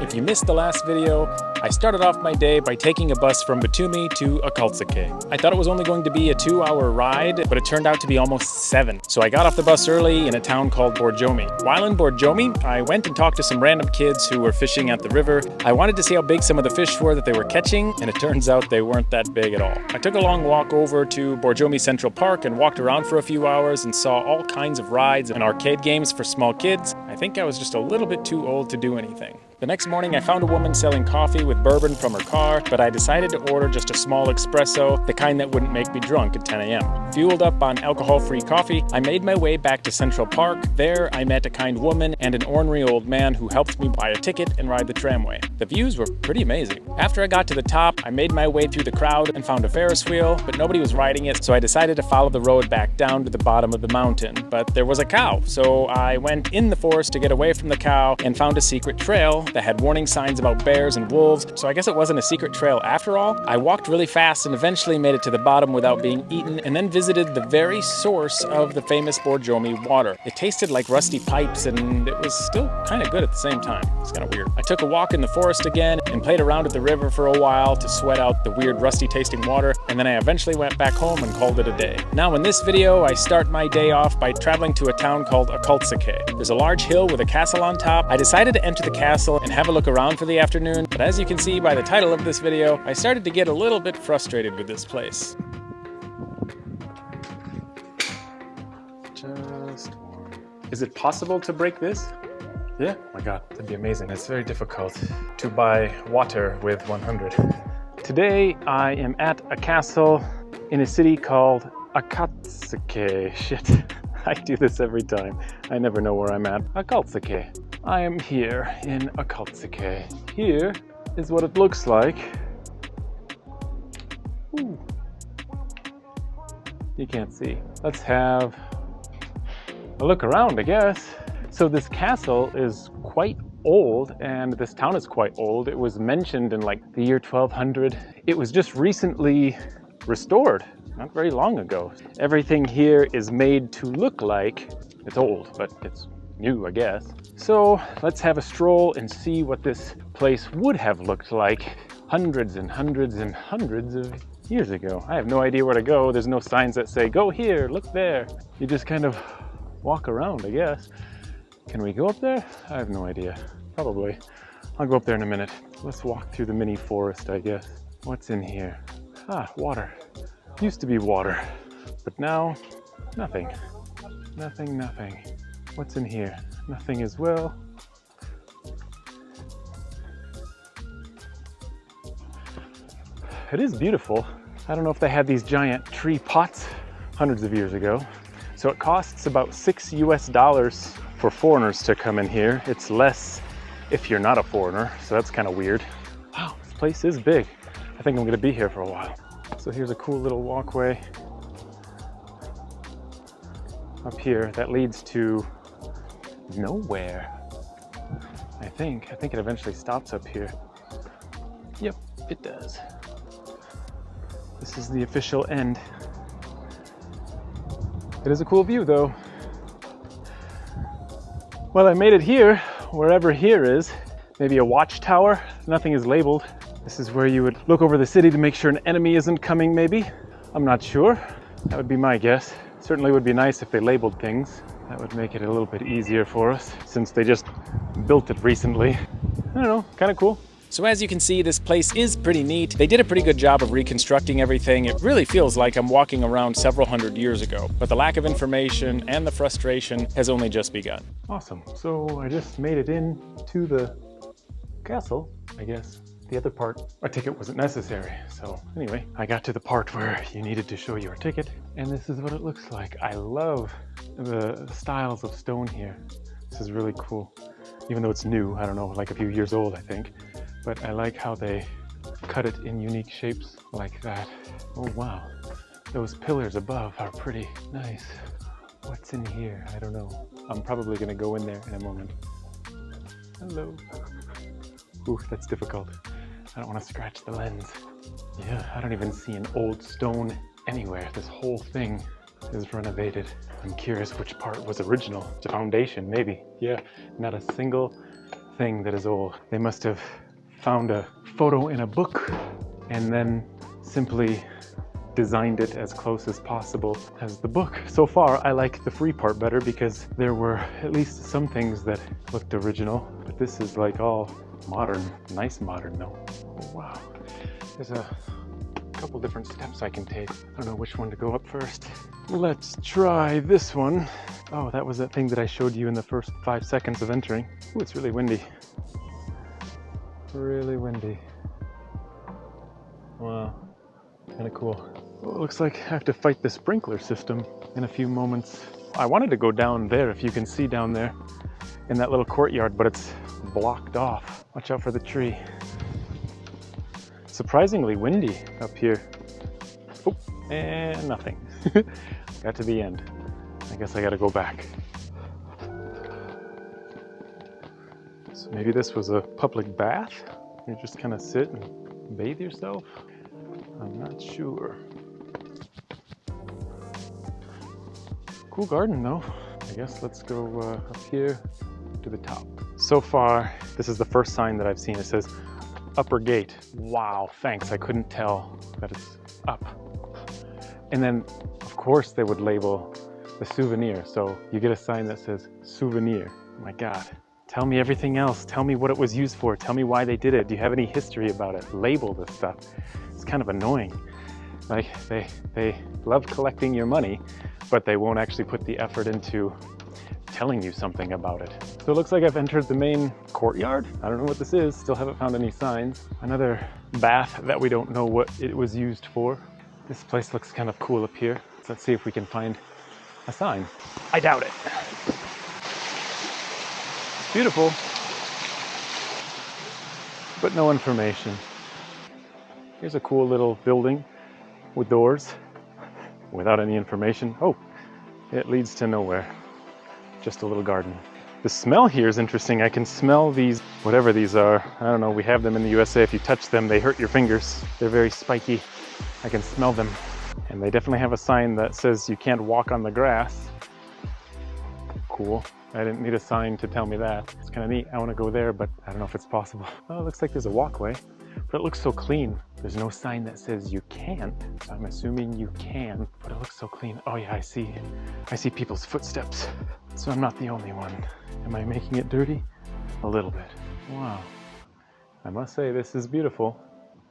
If you missed the last video, I started off my day by taking a bus from Batumi to Akaltsake. I thought it was only going to be a 2-hour ride, but it turned out to be almost 7. So I got off the bus early in a town called Borjomi. While in Borjomi, I went and talked to some random kids who were fishing at the river. I wanted to see how big some of the fish were that they were catching, and it turns out they weren't that big at all. I took a long walk over to Borjomi Central Park and walked around for a few hours and saw all kinds of rides and arcade games for small kids. I think I was just a little bit too old to do anything. The next morning, I found a woman selling coffee with bourbon from her car, but I decided to order just a small espresso, the kind that wouldn't make me drunk at 10 a.m. Fueled up on alcohol-free coffee, I made my way back to Central Park. There, I met a kind woman and an ornery old man who helped me buy a ticket and ride the tramway. The views were pretty amazing. After I got to the top, I made my way through the crowd and found a Ferris wheel, but nobody was riding it, so I decided to follow the road back down to the bottom of the mountain. But there was a cow, so I went in the forest to get away from the cow and found a secret trail that had warning signs about bears and wolves, so I guess it wasn't a secret trail after all. I walked really fast and eventually made it to the bottom without being eaten, and then visited the very source of the famous Borjomi water. It tasted like rusty pipes, and it was still kind of good at the same time. It's kind of weird. I took a walk in the forest again and played around at the river for a while to sweat out the weird rusty tasting water, and then I eventually went back home and called it a day. Now in this video, I start my day off by traveling to a town called Akaltsake. There's a large hill with a castle on top. I decided to enter the castle and have a look around for the afternoon, but as you can see by the title of this video, I started to get a little bit frustrated with this place. Just one. Is it possible to break this? Yeah? Oh my god, that'd be amazing. It's very difficult to buy water with 100. Today I am at a castle in a city called Akaltsake. Shit, I do this every time. I never know where I'm at. Akaltsake. I am here in Akaltsake. Here is what it looks like. Ooh. You can't see. Let's have a look around, I guess. So this castle is quite old, and this town is quite old. It was mentioned in like the year 1200. It was just recently restored, not very long ago. Everything here is made to look like it's old, but it's new, I guess. So let's have a stroll and see what this place would have looked like hundreds and hundreds and hundreds of years ago. I have no idea where to go. There's no signs that say, go here, look there. You just kind of walk around, I guess. Can we go up there? I have no idea. Probably. I'll go up there in a minute. Let's walk through the mini forest, I guess. What's in here? Ah, water. Used to be water, but now nothing. Nothing, nothing. What's in here? Nothing as well. It is beautiful. I don't know if they had these giant tree pots hundreds of years ago. So it costs about $6 US for foreigners to come in here. It's less if you're not a foreigner, so that's kind of weird. Wow, this place is big. I think I'm gonna be here for a while. So here's a cool little walkway up here that leads to nowhere. I think it eventually stops up here. Yep, it does. This is the official end. It is a cool view though. Well, I made it here, wherever here is. Maybe a watchtower, nothing is labeled. This is where you would look over the city to make sure an enemy isn't coming, maybe. I'm not sure. That would be my guess. Certainly would be nice if they labeled things. That would make it a little bit easier for us, since they just built it recently. I don't know, kind of cool. So as you can see, this place is pretty neat. They did a pretty good job of reconstructing everything. It really feels like I'm walking around several hundred years ago, but the lack of information and the frustration has only just begun. Awesome, so I just made it in to the castle, I guess. The other part, a ticket wasn't necessary. So anyway, I got to the part where you needed to show your ticket, and this is what it looks like. I love the styles of stone here. This is really cool. Even though it's new, I don't know, like a few years old, I think. But I like how they cut it in unique shapes like that. Oh wow, those pillars above are pretty nice. What's in here? I don't know. I'm probably gonna go in there in a moment. Hello. Ooh, that's difficult. I don't want to scratch the lens. Yeah, I don't even see an old stone anywhere. This whole thing is renovated. I'm curious which part was original. The foundation, maybe. Yeah, not a single thing that is old. They must have found a photo in a book and then simply designed it as close as possible as the book. So far, I like the free part better because there were at least some things that looked original, but this is like all modern, nice modern though. Oh, wow, there's a couple different steps I can take. I don't know which one to go up first. Let's try this one. Oh, that was that thing that I showed you in the first 5 seconds of entering. Ooh, it's really windy. Really windy. Wow, kind of cool. Well, it looks like I have to fight the sprinkler system in a few moments. I wanted to go down there, if you can see down there in that little courtyard, but it's blocked off. Watch out for the tree. Surprisingly windy up here. Oh, and nothing. Got to the end. I guess I gotta go back. So maybe this was a public bath? You just kind of sit and bathe yourself? I'm not sure. Cool garden though. I guess let's go up here to the top. So far, this is the first sign that I've seen. It says upper gate. Wow, thanks. I couldn't tell that it's up. And then, of course, they would label the souvenir. So you get a sign that says souvenir. Oh my God. Tell me everything else. Tell me what it was used for. Tell me why they did it. Do you have any history about it? Label this stuff. It's kind of annoying. Like they love collecting your money, but they won't actually put the effort into telling you something about it. So it looks like I've entered the main courtyard. I don't know what this is. Still haven't found any signs. Another bath that we don't know what it was used for. This place looks kind of cool up here. So let's see if we can find a sign. I doubt it. Beautiful, but no information. Here's a cool little building with doors without any information. Oh, it leads to nowhere. Just a little garden. The smell here is interesting. I can smell these, whatever these are. I don't know, we have them in the USA. If you touch them, they hurt your fingers. They're very spiky. I can smell them. And they definitely have a sign that says you can't walk on the grass. Cool. I didn't need a sign to tell me that. It's kind of neat. I want to go there, but I don't know if it's possible. Oh, it looks like there's a walkway, but it looks so clean. There's no sign that says you can't, so I'm assuming you can, but it looks so clean. Oh yeah, I see people's footsteps, so I'm not the only one. Am I making it dirty? A little bit. Wow. I must say this is beautiful.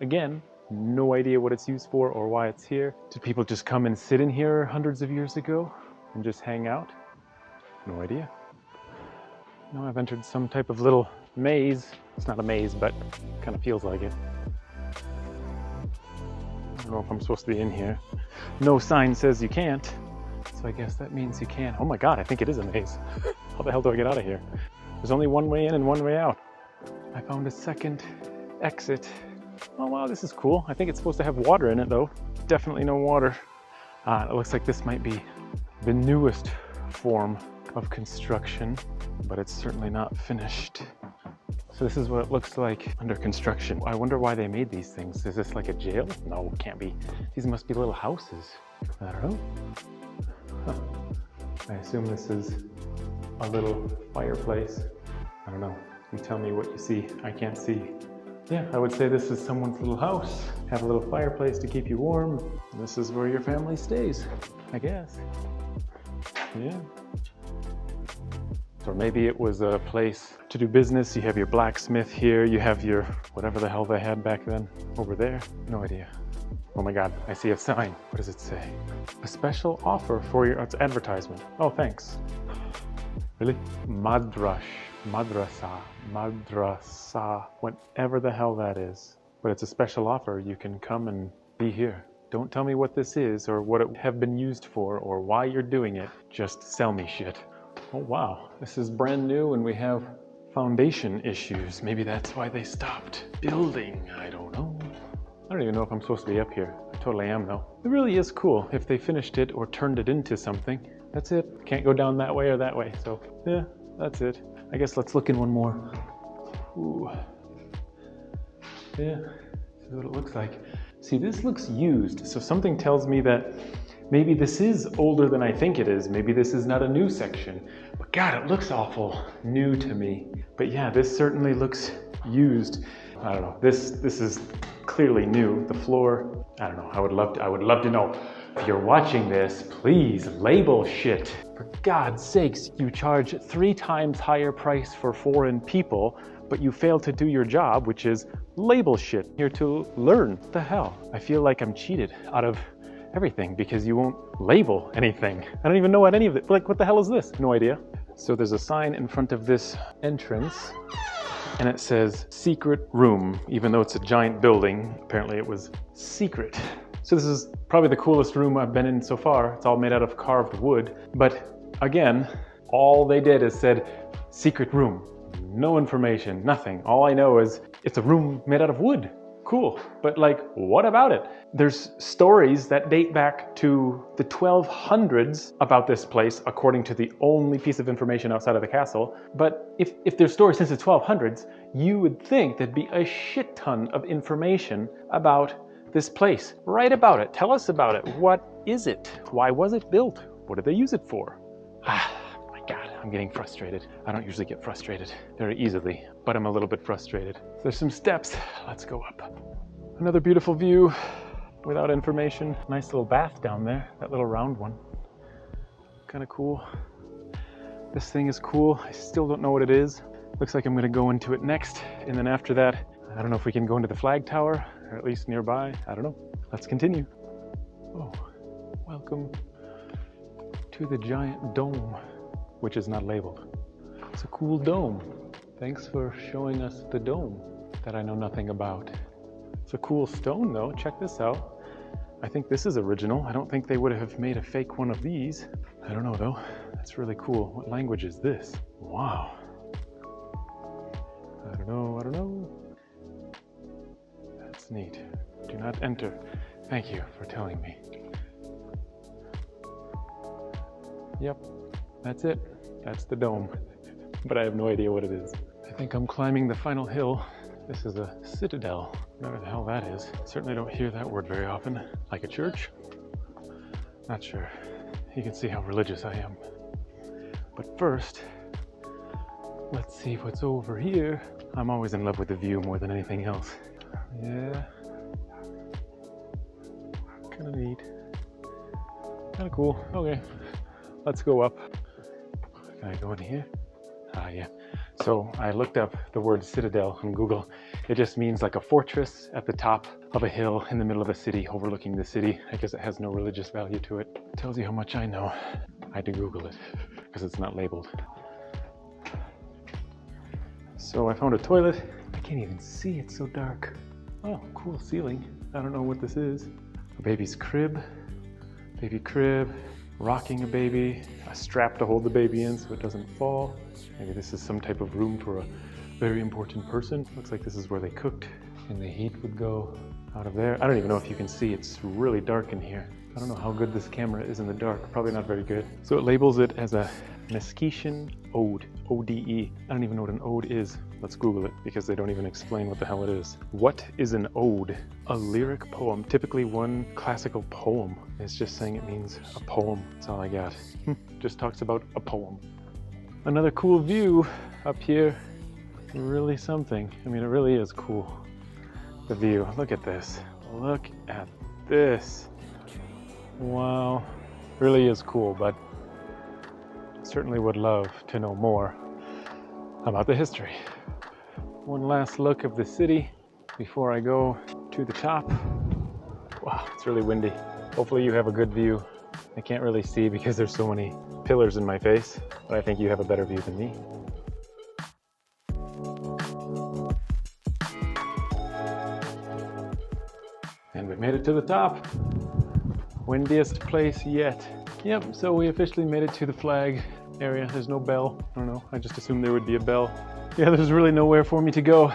Again, no idea what it's used for or why it's here. Did people just come and sit in here hundreds of years ago and just hang out? No idea. No, I've entered some type of little maze. It's not a maze, but it kind of feels like it. I don't know if I'm supposed to be in here. No sign says you can't, so I guess that means you can. Oh my God, I think it is a maze. How the hell do I get out of here? There's only one way in and one way out. I found a second exit. Oh wow, this is cool. I think it's supposed to have water in it though. Definitely no water. It looks like this might be the newest form of construction, but it's certainly not finished. So this is what it looks like under construction. I wonder why they made these things. Is this like a jail? No, it can't be. These must be little houses. I don't know. Huh. I assume this is a little fireplace. I don't know. You tell me what you see. I can't see. Yeah, I would say this is someone's little house. Have a little fireplace to keep you warm. This is where your family stays, I guess. Yeah. Or maybe it was a place to do business. You have your blacksmith here. You have your whatever the hell they had back then over there. No idea. Oh my God, I see a sign. What does it say? A special offer for your, it's advertisement. Oh, thanks. Really? Madrasa, whatever the hell that is. But it's a special offer. You can come and be here. Don't tell me what this is or what it have been used for or why you're doing it. Just sell me shit. Oh wow, this is brand new and we have foundation issues. Maybe that's why they stopped building. I don't know. I don't even know if I'm supposed to be up here. I totally am though. It really is cool if they finished it or turned it into something. That's it. Can't go down that way or that way. So yeah, that's it. I guess let's look in one more. Ooh. Yeah, this is what it looks like. See, this looks used. So something tells me that Maybe this is older than I think it is. Maybe this is not a new section. But God, it looks awful new to me. But yeah, this certainly looks used. I don't know. This is clearly new. The floor, I don't know. I would love to know. If you're watching this, please label shit. For God's sakes, you charge 3 times higher price for foreign people, but you fail to do your job, which is label shit. Here to learn. What the hell? I feel like I'm cheated out of everything because you won't label anything. I don't even know what any of it, like what the hell is this? No idea. So there's a sign in front of this entrance and it says secret room, even though it's a giant building. Apparently it was secret. So this is probably the coolest room I've been in so far. It's all made out of carved wood. But again, all they did is said secret room. No information, nothing. All I know is it's a room made out of wood. Cool, but like, what about it? There's stories that date back to the 1200s about this place, according to the only piece of information outside of the castle. But if there's stories since the 1200s, you would think there'd be a shit ton of information about this place. Write about it, tell us about it. What is it? Why was it built? What did they use it for? My God, I'm getting frustrated. I don't usually get frustrated very easily, but I'm a little bit frustrated. So there's some steps, let's go up. Another beautiful view without information. Nice little bath down there, that little round one. Kind of cool. This thing is cool, I still don't know what it is. Looks like I'm gonna go into it next, and then after that, I don't know if we can go into the flag tower, or at least nearby, I don't know. Let's continue. Oh, welcome to the giant dome, which is not labeled. It's a cool dome. Thanks for showing us the dome that I know nothing about. It's a cool stone though, check this out. I think this is original. I don't think they would have made a fake one of these. I don't know though, that's really cool. What language is this? Wow. I don't know. That's neat. Do not enter. Thank you for telling me. Yep, that's it. That's the dome. But I have no idea what it is. I think I'm climbing the final hill. This is a citadel, whatever the hell that is. Certainly don't hear that word very often. Like a church? Not sure. You can see how religious I am. But first, let's see what's over here. I'm always in love with the view more than anything else. Yeah. Kind of neat. Kind of cool. Okay, let's go up. Can I go in here? Yeah. So I looked up the word citadel on Google. It just means like a fortress at the top of a hill in the middle of a city overlooking the city. I guess it has no religious value to it. It tells you how much I know. I had to Google it because it's not labeled. So I found a toilet. I can't even see, it's so dark. Oh, cool ceiling. I don't know what this is. A baby's crib. Baby crib. Rocking a baby, a strap to hold the baby in so it doesn't fall. Maybe this is some type of room for a very important person. Looks like this is where they cooked and the heat would go out of there. I don't even know if you can see, it's really dark in here. I don't know how good this camera is in the dark, probably not very good. So it labels it as a Meskhetian ode, O-D-E. I don't even know what an ode is. Let's Google it because they don't even explain what the hell it is. What is an ode? A lyric poem, typically one classical poem. It's just saying it means a poem. That's all I got. Just talks about a poem. Another cool view up here. Really something. I mean, it really is cool. The view, look at this. Look at this. Wow, really is cool, but certainly would love to know more about the history. One last look of the city before I go to the top. Wow, it's really windy. Hopefully you have a good view. I can't really see because there's so many pillars in my face, but I think you have a better view than me. And we made it to the top. Windiest place yet. Yep, so we officially made it to the flag area. There's no bell. I don't know, I just assumed there would be a bell. Yeah, there's really nowhere for me to go,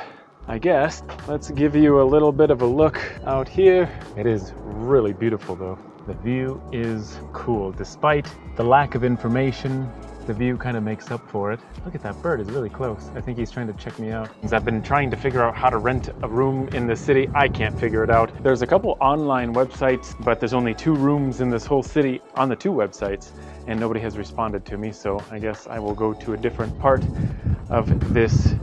I guess. Let's give you a little bit of a look out here. It is really beautiful though. The view is cool. Despite the lack of information, the view kind of makes up for it. Look at that bird, is really close. I think he's trying to check me out. Because I've been trying to figure out how to rent a room in the city. I can't figure it out. There's a couple online websites, but there's only 2 rooms in this whole city on the 2 websites, and nobody has responded to me, so I guess I will go to a different part of this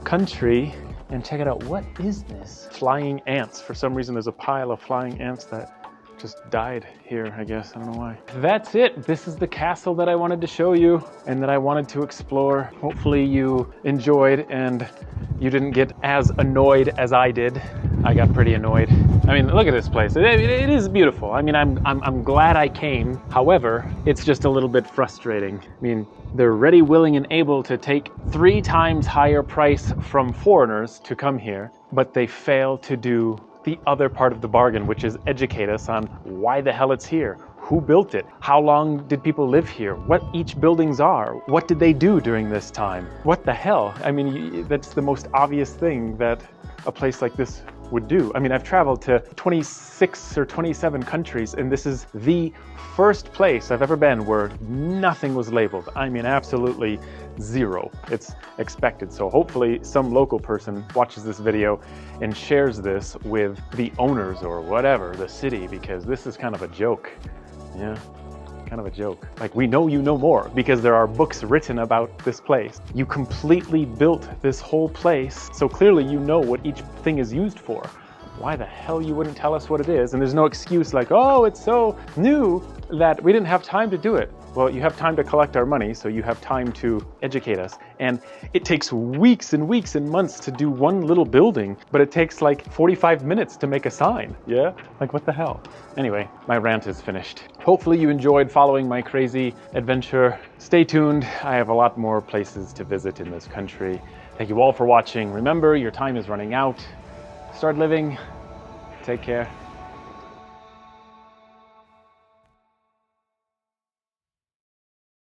country and check it out. What is this? Flying ants. For some reason, there's a pile of flying ants that just died here, I guess. I don't know why. That's it. This is the castle that I wanted to show you and that I wanted to explore. Hopefully you enjoyed and you didn't get as annoyed as I did. I got pretty annoyed. I mean, look at this place. It is beautiful. I mean, I'm glad I came. However, it's just a little bit frustrating. I mean, they're ready, willing, and able to take 3 times higher price from foreigners to come here, but they fail to do the other part of the bargain, which is educate us on why the hell it's here, who built it, how long did people live here, what each buildings are, what did they do during this time, what the hell. I mean, that's the most obvious thing that a place like this would do. I mean, I've traveled to 26 or 27 countries, and this is the first place I've ever been where nothing was labeled. I mean, absolutely zero. It's expected. So hopefully some local person watches this video and shares this with the owners or whatever, the city, because this is kind of a joke. Yeah, kind of a joke. Like, we know you know more because there are books written about this place. You completely built this whole place, so clearly you know what each thing is used for. Why the hell you wouldn't tell us what it is? And there's no excuse like, oh, it's so new that we didn't have time to do it. Well, you have time to collect our money, so you have time to educate us. And it takes weeks and weeks and months to do one little building, but it takes like 45 minutes to make a sign. Yeah? Like, what the hell? Anyway, my rant is finished. Hopefully you enjoyed following my crazy adventure. Stay tuned. I have a lot more places to visit in this country. Thank you all for watching. Remember, your time is running out. Start living. Take care.